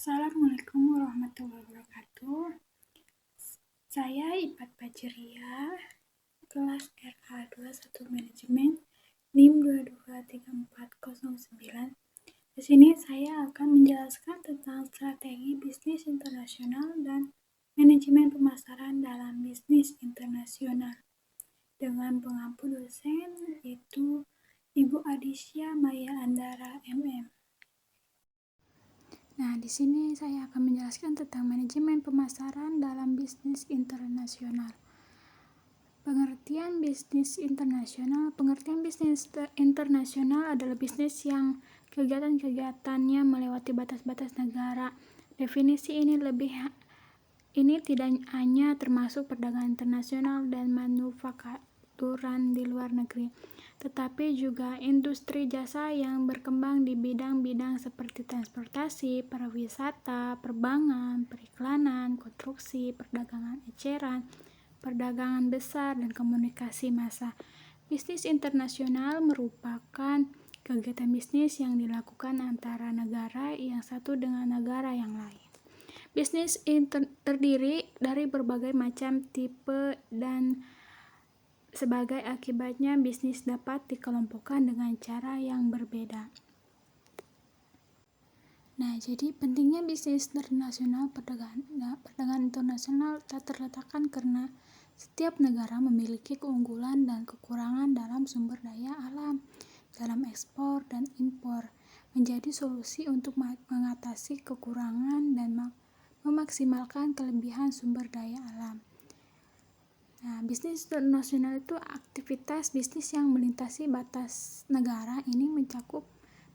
Assalamualaikum warahmatullahi wabarakatuh. Saya Ipat Pajiria, kelas RA21 Manajemen, NIM 223409. Di sini saya akan menjelaskan tentang strategi bisnis internasional dan manajemen pemasaran dalam bisnis internasional dengan pengampu dosen yaitu Ibu Adisya Maya Andara MM. Nah, di sini saya akan menjelaskan tentang manajemen pemasaran dalam bisnis internasional. Pengertian bisnis internasional adalah bisnis yang kegiatan-kegiatannya melewati batas-batas negara. Definisi ini tidak hanya termasuk perdagangan internasional dan manufakturan di luar negeri, tetapi juga industri jasa yang berkembang di bidang-bidang seperti transportasi, pariwisata, perbankan, periklanan, konstruksi, perdagangan eceran, perdagangan besar, dan komunikasi massa. Bisnis internasional merupakan kegiatan bisnis yang dilakukan antara negara yang satu dengan negara yang lain. Bisnis terdiri dari berbagai macam tipe dan sebagai akibatnya bisnis dapat dikelompokkan dengan cara yang berbeda. Nah, jadi pentingnya bisnis internasional, perdagangan internasional tak terletakkan karena setiap negara memiliki keunggulan dan kekurangan dalam sumber daya alam, dalam ekspor dan impor, menjadi solusi untuk mengatasi kekurangan dan memaksimalkan kelebihan sumber daya alam. Nah, bisnis internasional itu aktivitas bisnis yang melintasi batas negara. Ini mencakup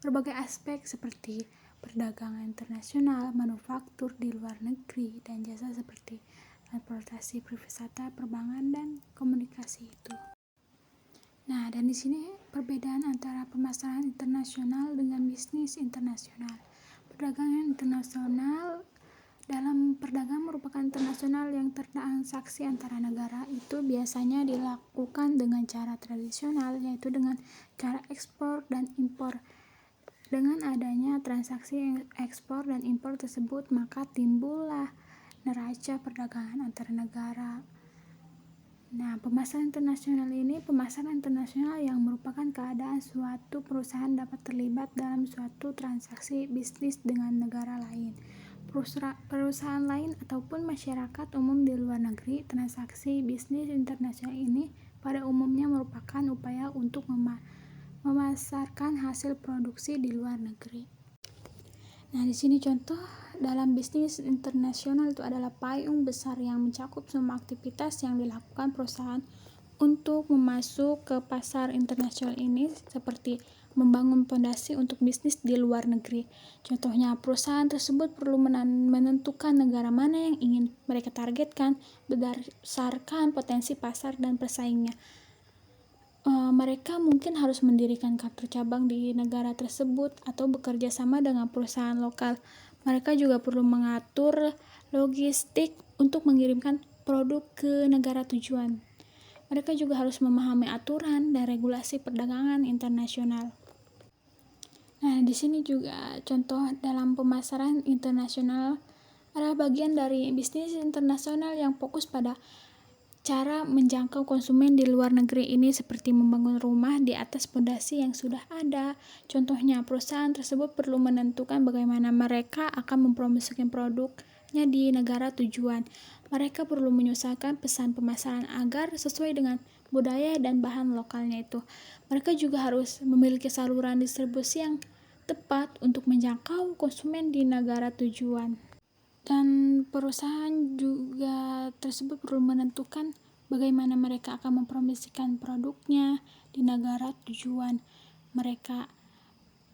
berbagai aspek seperti perdagangan internasional, manufaktur di luar negeri, dan jasa seperti transportasi, pariwisata, perbankan, dan komunikasi itu. Nah, dan di sini perbedaan antara pemasaran internasional dengan bisnis internasional. Perdagangan internasional dalam perdagangan merupakan internasional yang transaksi antara negara itu biasanya dilakukan dengan cara tradisional, yaitu dengan cara ekspor dan impor. Dengan adanya transaksi ekspor dan impor tersebut, maka timbullah neraca perdagangan antar negara. Nah, pemasaran internasional yang merupakan keadaan suatu perusahaan dapat terlibat dalam suatu transaksi bisnis dengan negara lain, perusahaan lain, ataupun masyarakat umum di luar negeri. Transaksi bisnis internasional ini pada umumnya merupakan upaya untuk memasarkan hasil produksi di luar negeri. Nah, di sini contoh dalam bisnis internasional itu adalah payung besar yang mencakup semua aktivitas yang dilakukan perusahaan untuk masuk ke pasar internasional ini, seperti membangun fondasi untuk bisnis di luar negeri. Contohnya, perusahaan tersebut perlu menentukan negara mana yang ingin mereka targetkan berdasarkan potensi pasar dan persaingnya. Mereka mungkin harus mendirikan kantor cabang di negara tersebut atau bekerja sama dengan perusahaan lokal. Mereka juga perlu mengatur logistik untuk mengirimkan produk ke negara tujuan. Mereka juga harus memahami aturan dan regulasi perdagangan internasional. Nah, di sini juga contoh dalam pemasaran internasional adalah bagian dari bisnis internasional yang fokus pada cara menjangkau konsumen di luar negeri ini, seperti membangun rumah di atas fondasi yang sudah ada. Contohnya, perusahaan tersebut perlu menentukan bagaimana mereka akan mempromosikan produknya di negara tujuan. Mereka perlu menyusun pesan pemasaran agar sesuai dengan budaya dan bahan lokalnya itu. Mereka juga harus memiliki saluran distribusi yang tepat untuk menjangkau konsumen di negara tujuan. Dan perusahaan juga tersebut perlu menentukan bagaimana mereka akan mempromosikan produknya di negara tujuan. Mereka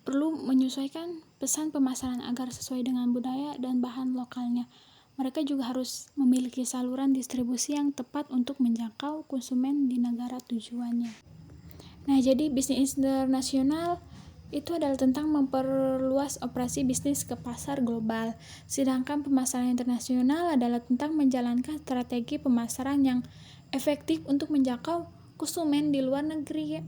perlu menyesuaikan pesan pemasaran agar sesuai dengan budaya dan bahan lokalnya. Mereka juga harus memiliki saluran distribusi yang tepat untuk menjangkau konsumen di negara tujuannya. Nah, jadi bisnis internasional itu adalah tentang memperluas operasi bisnis ke pasar global. Sedangkan pemasaran internasional adalah tentang menjalankan strategi pemasaran yang efektif untuk menjangkau konsumen di luar negeri.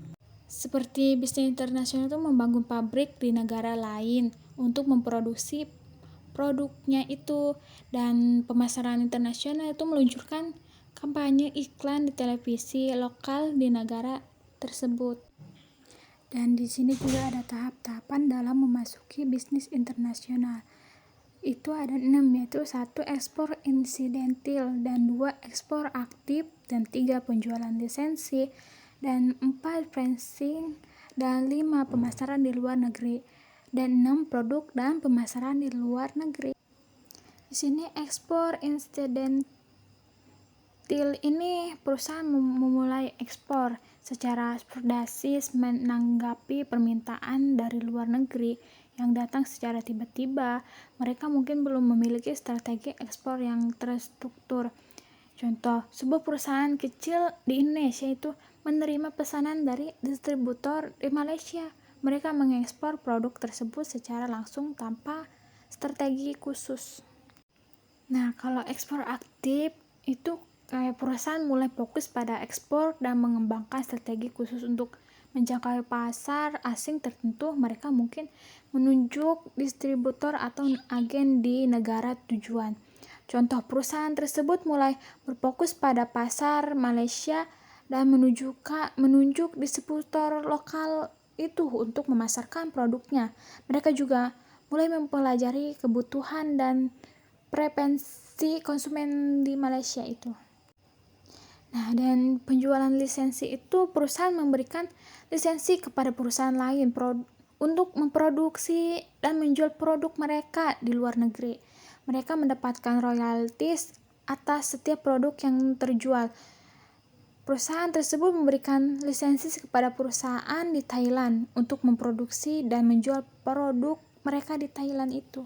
Seperti bisnis internasional itu membangun pabrik di negara lain untuk memproduksi produknya itu. Dan pemasaran internasional itu meluncurkan kampanye iklan di televisi lokal di negara tersebut. Dan di sini juga ada tahap-tahapan dalam memasuki bisnis internasional. Itu ada 6, yaitu 1 ekspor insidentil, dan 2 ekspor aktif, dan 3 penjualan lisensi, dan 4 fencing, dan 5 pemasaran di luar negeri, dan 6 produk dan pemasaran di luar negeri. Di sini ekspor insidentil ini perusahaan memulai ekspor secara sporadias menanggapi permintaan dari luar negeri yang datang secara tiba-tiba. Mereka mungkin belum memiliki strategi ekspor yang terstruktur. Contoh, sebuah perusahaan kecil di Indonesia itu menerima pesanan dari distributor di Malaysia. Mereka mengekspor produk tersebut secara langsung tanpa strategi khusus. Nah, kalau ekspor aktif itu kayak perusahaan mulai fokus pada ekspor dan mengembangkan strategi khusus untuk menjangkau pasar asing tertentu. Mereka mungkin menunjuk distributor atau agen di negara tujuan. Contoh, perusahaan tersebut mulai berfokus pada pasar Malaysia dan menunjuk distributor lokal itu untuk memasarkan produknya. Mereka juga mulai mempelajari kebutuhan dan preferensi konsumen di Malaysia itu. Nah, dan penjualan lisensi itu perusahaan memberikan lisensi kepada perusahaan lain untuk memproduksi dan menjual produk mereka di luar negeri. Mereka mendapatkan royalties atas setiap produk yang terjual. Perusahaan tersebut memberikan lisensi kepada perusahaan di Thailand untuk memproduksi dan menjual produk mereka di Thailand itu.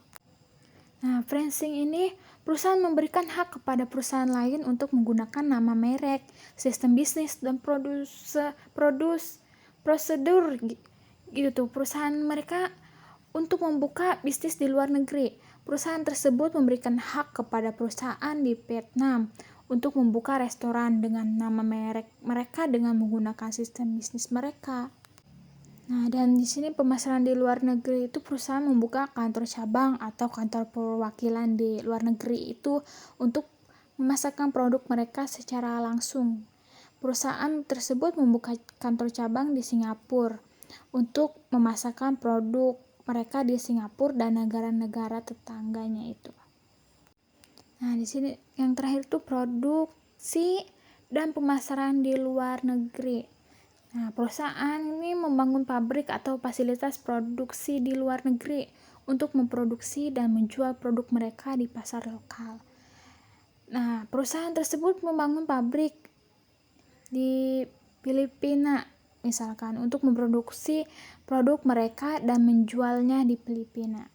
Nah, franchising ini perusahaan memberikan hak kepada perusahaan lain untuk menggunakan nama merek, sistem bisnis, dan prosedur gitu. Perusahaan mereka untuk membuka bisnis di luar negeri. Perusahaan tersebut memberikan hak kepada perusahaan di Vietnam untuk membuka restoran dengan nama merek mereka dengan menggunakan sistem bisnis mereka. Nah, dan di sini pemasaran di luar negeri itu perusahaan membuka kantor cabang atau kantor perwakilan di luar negeri itu untuk memasarkan produk mereka secara langsung. Perusahaan tersebut membuka kantor cabang di Singapura untuk memasarkan produk mereka di Singapura dan negara-negara tetangganya itu. Nah, di sini yang terakhir itu produksi dan pemasaran di luar negeri. Nah, perusahaan ini membangun pabrik atau fasilitas produksi di luar negeri untuk memproduksi dan menjual produk mereka di pasar lokal. Nah, perusahaan tersebut membangun pabrik di Filipina misalkan untuk memproduksi produk mereka dan menjualnya di Filipina.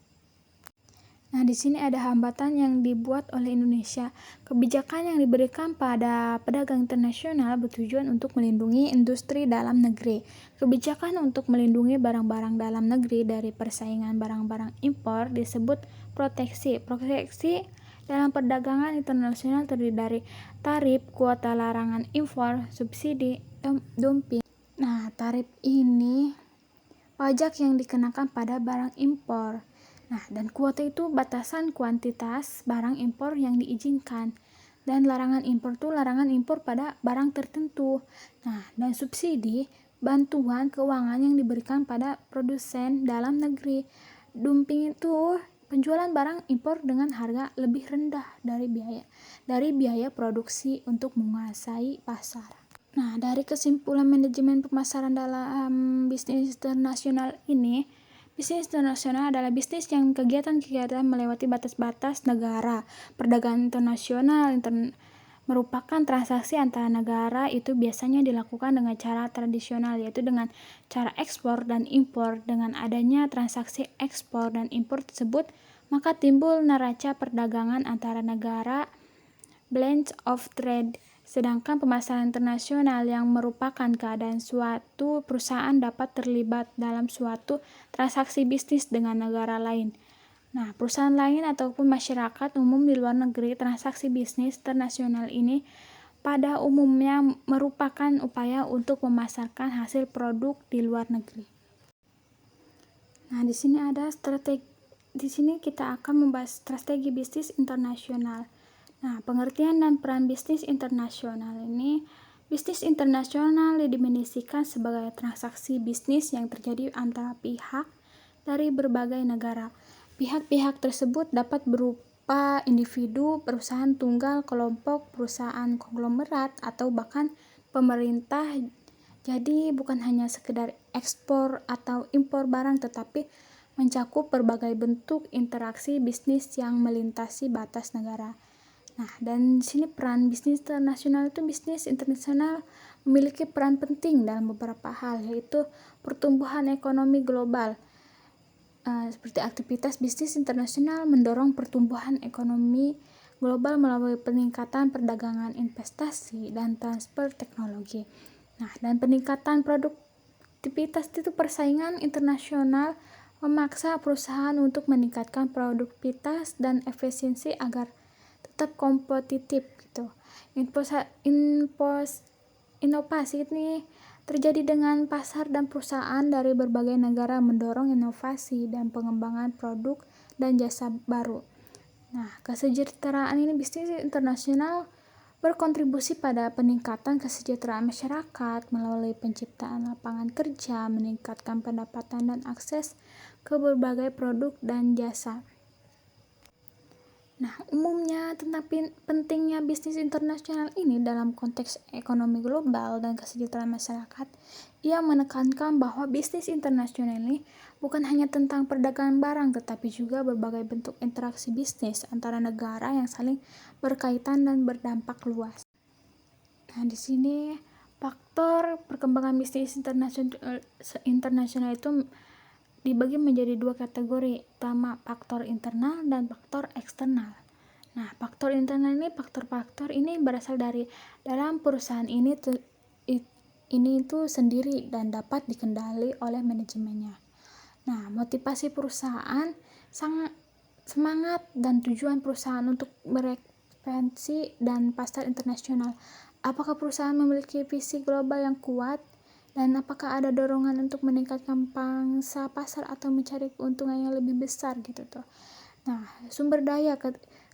Nah, di sini ada hambatan yang dibuat oleh Indonesia. Kebijakan yang diberikan pada pedagang internasional bertujuan untuk melindungi industri dalam negeri. Kebijakan untuk melindungi barang-barang dalam negeri dari persaingan barang-barang impor disebut proteksi. Proteksi dalam perdagangan internasional terdiri dari tarif, kuota larangan impor, subsidi, dumping. Nah, tarif ini pajak yang dikenakan pada barang impor. Nah, dan kuota itu batasan kuantitas barang impor yang diizinkan. Dan larangan impor itu larangan impor pada barang tertentu. Nah, dan subsidi bantuan keuangan yang diberikan pada produsen dalam negeri. Dumping itu penjualan barang impor dengan harga lebih rendah dari biaya produksi untuk menguasai pasar. Nah, dari kesimpulan manajemen pemasaran dalam bisnis internasional ini, bisnis internasional adalah bisnis yang kegiatan-kegiatan melewati batas-batas negara. Perdagangan internasional merupakan transaksi antara negara itu biasanya dilakukan dengan cara tradisional, yaitu dengan cara ekspor dan impor. Dengan adanya transaksi ekspor dan impor tersebut, maka timbul neraca perdagangan antara negara, balance of trade. Sedangkan pemasaran internasional yang merupakan keadaan suatu perusahaan dapat terlibat dalam suatu transaksi bisnis dengan negara lain. Nah, perusahaan lain ataupun masyarakat umum di luar negeri. Transaksi bisnis internasional ini pada umumnya merupakan upaya untuk memasarkan hasil produk di luar negeri. Nah, di sini ada strategi di sini kita akan membahas strategi bisnis internasional. Nah, pengertian dan peran bisnis internasional ini, bisnis internasional didefinisikan sebagai transaksi bisnis yang terjadi antara pihak dari berbagai negara. Pihak-pihak tersebut dapat berupa individu, perusahaan tunggal, kelompok, perusahaan konglomerat, atau bahkan pemerintah. Jadi bukan hanya sekedar ekspor atau impor barang, tetapi mencakup berbagai bentuk interaksi bisnis yang melintasi batas negara. Nah, dan di sini peran bisnis internasional itu, bisnis internasional memiliki peran penting dalam beberapa hal, yaitu pertumbuhan ekonomi global. Seperti aktivitas bisnis internasional mendorong pertumbuhan ekonomi global melalui peningkatan perdagangan, investasi, dan transfer teknologi. Nah, dan peningkatan produktivitas itu, persaingan internasional memaksa perusahaan untuk meningkatkan produktivitas dan efisiensi agar tetap kompetitif gitu. Inovasi ini terjadi dengan pasar dan perusahaan dari berbagai negara mendorong inovasi dan pengembangan produk dan jasa baru. Nah, kesejahteraan ini, bisnis internasional berkontribusi pada peningkatan kesejahteraan masyarakat melalui penciptaan lapangan kerja, meningkatkan pendapatan dan akses ke berbagai produk dan jasa. Nah, umumnya tentang pentingnya bisnis internasional ini dalam konteks ekonomi global dan kesejahteraan masyarakat, ia menekankan bahwa bisnis internasional ini bukan hanya tentang perdagangan barang, tetapi juga berbagai bentuk interaksi bisnis antara negara yang saling berkaitan dan berdampak luas. Nah, di sini faktor perkembangan bisnis internasional itu dibagi menjadi dua kategori utama, faktor internal dan faktor eksternal. Nah, faktor internal ini, faktor-faktor ini berasal dari dalam perusahaan ini itu sendiri dan dapat dikendali oleh manajemennya. Nah, motivasi perusahaan, semangat dan tujuan perusahaan untuk berekspansi dan pasar internasional. Apakah perusahaan memiliki visi global yang kuat? Dan apakah ada dorongan untuk meningkatkan pangsa pasar atau mencari keuntungan yang lebih besar gitu tuh. Nah, sumber daya,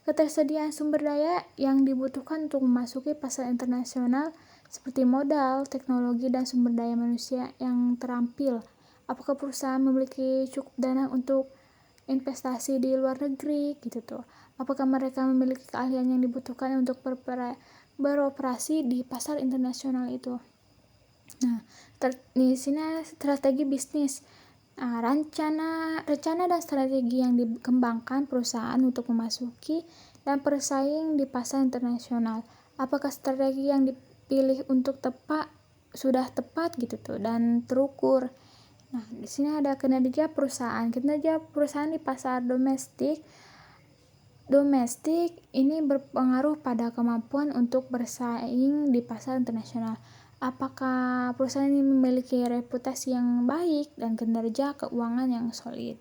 ketersediaan sumber daya yang dibutuhkan untuk memasuki pasar internasional seperti modal, teknologi, dan sumber daya manusia yang terampil. Apakah perusahaan memiliki cukup dana untuk investasi di luar negeri gitu tuh. Apakah mereka memiliki keahlian yang dibutuhkan untuk beroperasi di pasar internasional itu. Nah, di sini strategi bisnis. Nah, rencana dan strategi yang dikembangkan perusahaan untuk memasuki dan bersaing di pasar internasional. Apakah strategi yang dipilih sudah tepat gitu tuh dan terukur. Nah, di sini ada kinerja perusahaan. Kinerja perusahaan di pasar domestik ini berpengaruh pada kemampuan untuk bersaing di pasar internasional. Apakah perusahaan ini memiliki reputasi yang baik dan kinerja keuangan yang solid.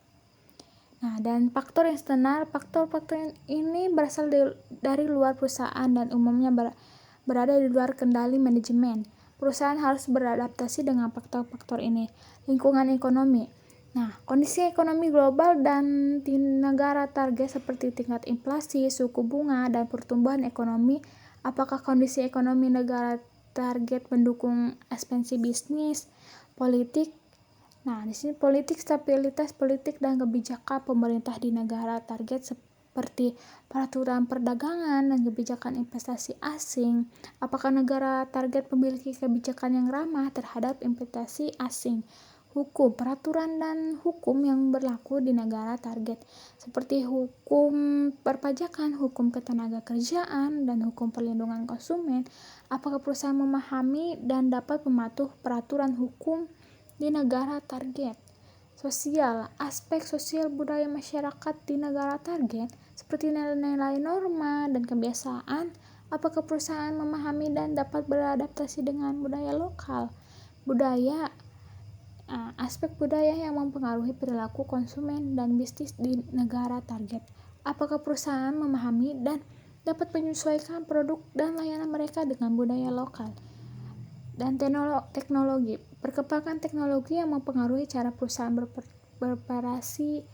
Nah, dan faktor eksternal, faktor-faktor ini berasal dari luar perusahaan dan umumnya berada di luar kendali manajemen. Perusahaan harus beradaptasi dengan faktor-faktor ini. Lingkungan ekonomi. Nah, kondisi ekonomi global dan di negara target seperti tingkat inflasi, suku bunga, dan pertumbuhan ekonomi. Apakah kondisi ekonomi negara target mendukung ekspansi bisnis, politik. Nah, di sini politik, stabilitas politik dan kebijakan pemerintah di negara target seperti peraturan perdagangan dan kebijakan investasi asing. Apakah negara target memiliki kebijakan yang ramah terhadap investasi asing? Hukum, peraturan dan hukum yang berlaku di negara target seperti hukum perpajakan, hukum ketenagakerjaan, dan hukum perlindungan konsumen. Apakah perusahaan memahami dan dapat mematuhi peraturan hukum di negara target? Sosial, aspek sosial budaya masyarakat di negara target seperti nilai-nilai norma dan kebiasaan. Apakah perusahaan memahami dan dapat beradaptasi dengan budaya lokal? Budaya, aspek budaya yang mempengaruhi perilaku konsumen dan bisnis di negara target. Apakah perusahaan memahami dan dapat menyesuaikan produk dan layanan mereka dengan budaya lokal. Dan teknologi, perkembangan teknologi yang mempengaruhi cara perusahaan beroperasi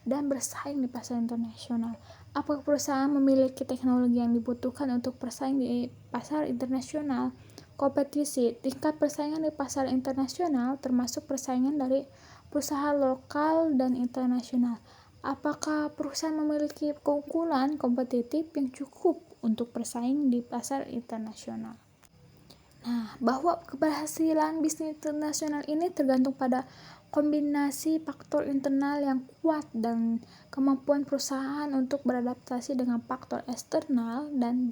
dan bersaing di pasar internasional. Apakah perusahaan memiliki teknologi yang dibutuhkan untuk bersaing di pasar internasional? Kompetisi, tingkat persaingan di pasar internasional termasuk persaingan dari perusahaan lokal dan internasional. Apakah perusahaan memiliki keunggulan kompetitif yang cukup untuk bersaing di pasar internasional? Nah, bahwa keberhasilan bisnis internasional ini tergantung pada kombinasi faktor internal yang kuat dan kemampuan perusahaan untuk beradaptasi dengan faktor eksternal dan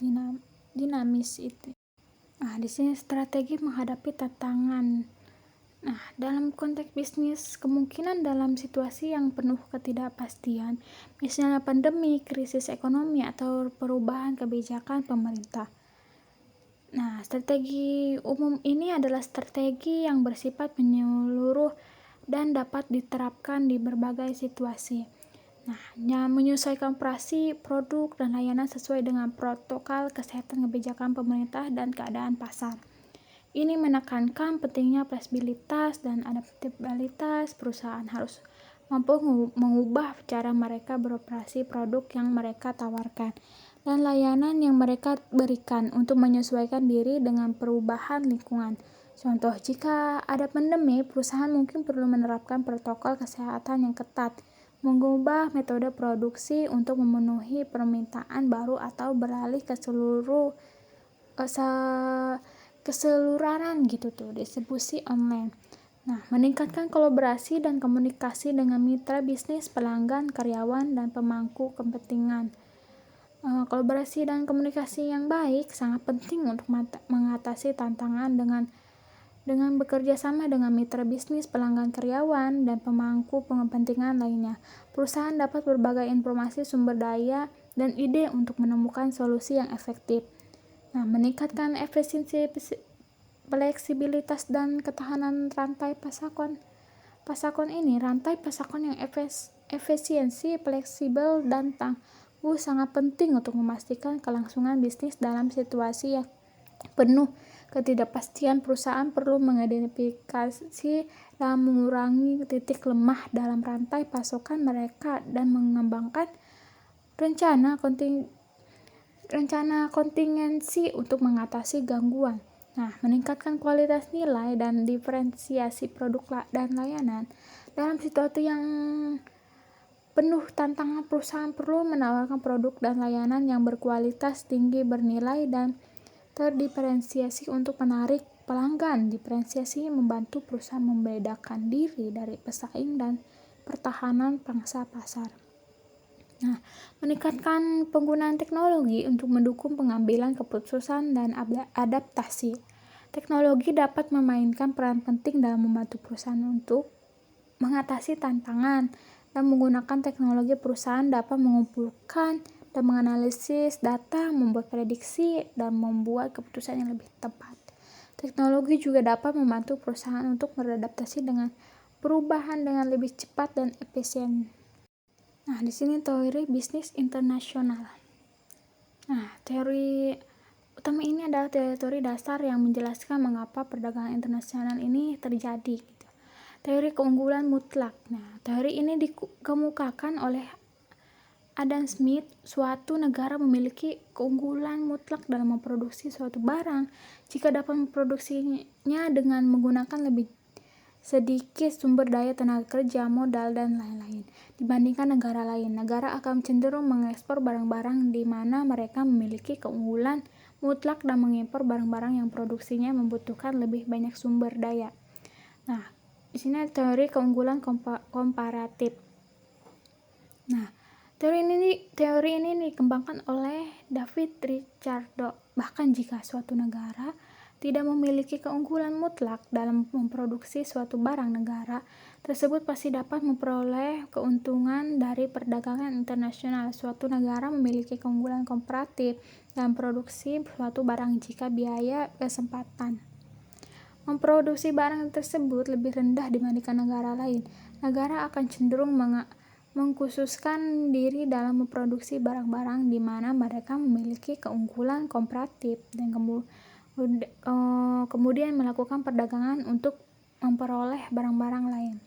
dinamis itu. Nah, di sini strategi menghadapi tantangan. Nah, dalam konteks bisnis, kemungkinan dalam situasi yang penuh ketidakpastian, misalnya pandemi, krisis ekonomi, atau perubahan kebijakan pemerintah. Nah, strategi umum ini adalah strategi yang bersifat menyeluruh dan dapat diterapkan di berbagai situasi. Nah, menyesuaikan operasi, produk, dan layanan sesuai dengan protokol kesehatan, kebijakan pemerintah, dan keadaan pasar. Ini menekankan pentingnya fleksibilitas dan adaptabilitas. Perusahaan harus mampu mengubah cara mereka beroperasi, produk yang mereka tawarkan, dan layanan yang mereka berikan untuk menyesuaikan diri dengan perubahan lingkungan. Contoh, jika ada pandemi, perusahaan mungkin perlu menerapkan protokol kesehatan yang ketat, mengubah metode produksi untuk memenuhi permintaan baru, atau beralih ke keseluruhan distribusi online. Nah, meningkatkan kolaborasi dan komunikasi dengan mitra bisnis, pelanggan, karyawan, dan pemangku kepentingan. Kolaborasi dan komunikasi yang baik sangat penting untuk mengatasi tantangan dengan bekerja sama dengan mitra bisnis, pelanggan, karyawan, dan pemangku kepentingan lainnya. Perusahaan dapat berbagi informasi, sumber daya, dan ide untuk menemukan solusi yang efektif. Nah, meningkatkan efisiensi, fleksibilitas, dan ketahanan rantai pasokon. Rantai pasokon yang efisiensi, fleksibel, dan tangguh sangat penting untuk memastikan kelangsungan bisnis dalam situasi yang penuh ketidakpastian. Perusahaan perlu mengidentifikasi dan mengurangi titik lemah dalam rantai pasokan mereka dan mengembangkan rencana kontingensi untuk mengatasi gangguan. Nah, meningkatkan kualitas nilai dan diferensiasi produk dan layanan. Dalam situasi yang penuh tantangan, perusahaan perlu menawarkan produk dan layanan yang berkualitas tinggi, bernilai, dan terdiferensiasi untuk menarik pelanggan. Diferensiasi membantu perusahaan membedakan diri dari pesaing dan pertahanan pangsa pasar. Nah, meningkatkan penggunaan teknologi untuk mendukung pengambilan keputusan dan adaptasi. Teknologi dapat memainkan peran penting dalam membantu perusahaan untuk mengatasi tantangan. Dan menggunakan teknologi, perusahaan dapat mengumpulkan dan menganalisis data, membuat prediksi, dan membuat keputusan yang lebih tepat. Teknologi juga dapat membantu perusahaan untuk beradaptasi dengan perubahan dengan lebih cepat dan efisien. Nah, di sini teori bisnis internasional. Nah, teori utama ini adalah teori dasar yang menjelaskan mengapa perdagangan internasional ini terjadi. Teori keunggulan mutlak. Nah, teori ini dikemukakan oleh Adam Smith. Suatu negara memiliki keunggulan mutlak dalam memproduksi suatu barang jika dapat memproduksinya dengan menggunakan lebih sedikit sumber daya, tenaga kerja, modal, dan lain-lain dibandingkan negara lain. Negara akan cenderung mengekspor barang-barang di mana mereka memiliki keunggulan mutlak dan mengimpor barang-barang yang produksinya membutuhkan lebih banyak sumber daya. Nah, di sini teori keunggulan komparatif. Nah, teori ini dikembangkan oleh David Ricardo. Bahkan jika suatu negara tidak memiliki keunggulan mutlak dalam memproduksi suatu barang, negara tersebut pasti dapat memperoleh keuntungan dari perdagangan internasional. Suatu negara memiliki keunggulan komparatif dalam produksi suatu barang jika biaya kesempatan memproduksi barang tersebut lebih rendah dibandingkan negara lain. Negara akan cenderung mengkhususkan diri dalam memproduksi barang-barang di mana mereka memiliki keunggulan komparatif dan kemudian melakukan perdagangan untuk memperoleh barang-barang lain.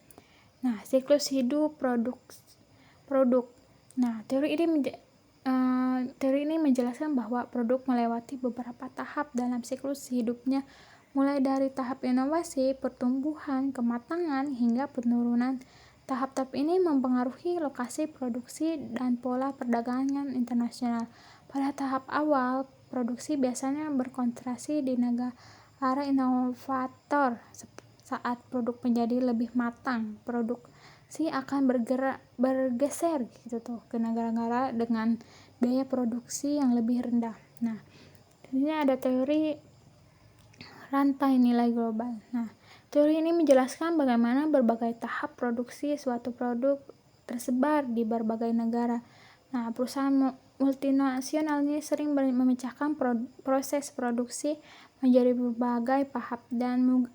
Nah, siklus hidup produk. Nah, teori ini menjelaskan bahwa produk melewati beberapa tahap dalam siklus hidupnya, mulai dari tahap inovasi, pertumbuhan, kematangan, hingga penurunan. Tahap-tahap ini mempengaruhi lokasi produksi dan pola perdagangan internasional. Pada tahap awal, produksi biasanya berkonsentrasi di negara inovator. Saat produk menjadi lebih matang, produksi akan bergeser gitu tuh ke negara-negara dengan biaya produksi yang lebih rendah. Nah, ini ada teori rantai nilai global. Nah, teori ini menjelaskan bagaimana berbagai tahap produksi suatu produk tersebar di berbagai negara. Nah, perusahaan multinasional ini sering memecahkan proses produksi menjadi berbagai tahap dan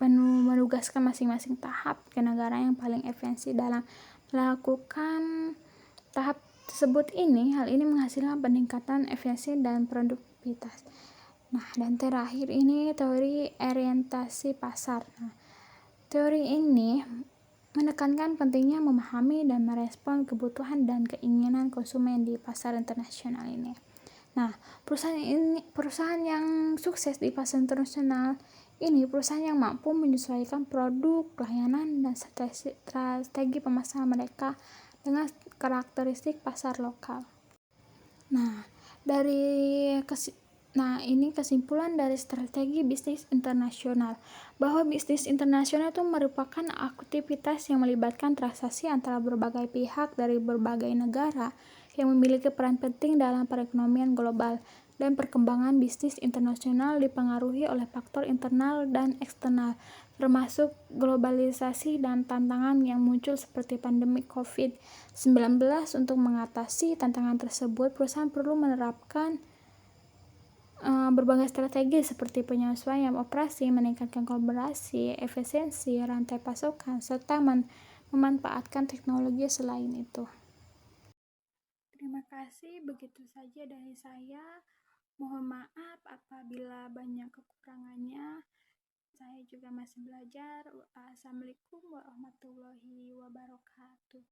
menugaskan masing-masing tahap ke negara yang paling efisien dalam melakukan tahap tersebut. Hal ini menghasilkan peningkatan efisiensi dan produktivitas. Nah, dan terakhir ini teori orientasi pasar. Nah, teori ini menekankan pentingnya memahami dan merespon kebutuhan dan keinginan konsumen di pasar internasional ini. Nah, perusahaan yang sukses di pasar internasional ini perusahaan yang mampu menyesuaikan produk, layanan, dan strategi pemasaran mereka dengan karakteristik pasar lokal. Nah, ini kesimpulan dari strategi bisnis internasional, bahwa bisnis internasional itu merupakan aktivitas yang melibatkan transaksi antara berbagai pihak dari berbagai negara yang memiliki peran penting dalam perekonomian global, dan perkembangan bisnis internasional dipengaruhi oleh faktor internal dan eksternal, termasuk globalisasi dan tantangan yang muncul seperti pandemi COVID-19. Untuk mengatasi tantangan tersebut, perusahaan perlu menerapkan berbagai strategi seperti penyesuaian operasi, meningkatkan kolaborasi, efisiensi rantai pasokan, serta memanfaatkan teknologi selain itu. Terima kasih, begitu saja dari saya. Mohon maaf apabila banyak kekurangannya. Saya juga masih belajar. Assalamualaikum warahmatullahi wabarakatuh.